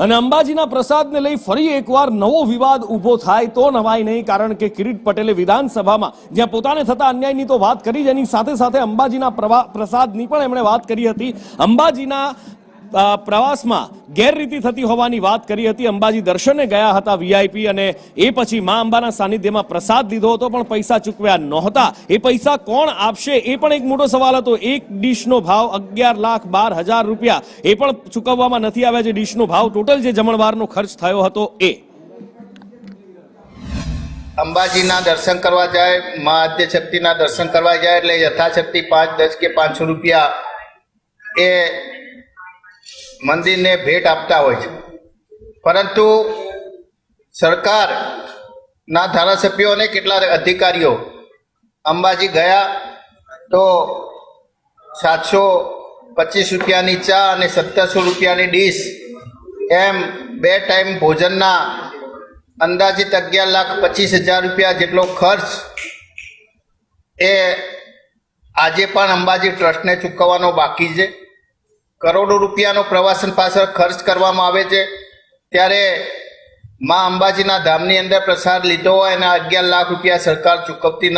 અને અંબાજીના પ્રસાદને લઈ ફરી એકવાર નવો વિવાદ ઊભો થાય તો નવાય નહીં, કારણ કે કિરીટ પટેલે વિધાનસભામાં જ્યાં પોતાને થતા અન્યાયની તો વાત કરી જ, એની સાથે સાથે અંબાજીના પ્રસાદની પણ એમણે વાત કરી હતી. અંબાજીના પ્રવાસમાં ગેરરીતિ થતી હોવાની વાત કરી હતી. અંબાજી દર્શને ગયા હતા વીઆઈપી, અને એ પછી મા અંબાના સાનિધ્યમાં પ્રસાદ લીધો હતો પણ પૈસા ચૂકવ્યા નહોતા. એ પૈસા કોણ આપશે એ પણ એક મોટો સવાલ હતો. એક ડીશનો ભાવ 11,12,000 રૂપિયા એ પણ ચૂકવવામાં નથી આવ્યા, જે ડીશનો ભાવ ટોટલ જે જમણવારનો ખર્ચ થયો હતો એ. અંબાજીના દર્શન કરવા જાય, મા આદ્યશક્તિના દર્શન કરવા જાય એટલે યથાશક્તિ 5, 10 કે 500 રૂપિયા એ મંદિરને ભેટ આપતા હોય છે. પરંતુ સરકારના ધારાસભ્યો અને કેટલાક અધિકારીઓ અંબાજી ગયા તો 725 રૂપિયાની ચા અને 1700 રૂપિયાની ડીશ એમ 2 ટાઈમ ભોજનના અંદાજિત 11,25,000 રૂપિયા જેટલો ખર્ચ એ આજે પણ અંબાજી ટ્રસ્ટને ચૂકવવાનો બાકી છે. કરોડો રૂપિયાનો પ્રવાસન પાછળ ખર્ચ કરવામાં આવે છે, ત્યારે મા અંબાજીના ધામની અંદર પ્રસાદ લીધો હોય અને 11 લાખ રૂપિયા સરકાર ચૂકવતી નથી.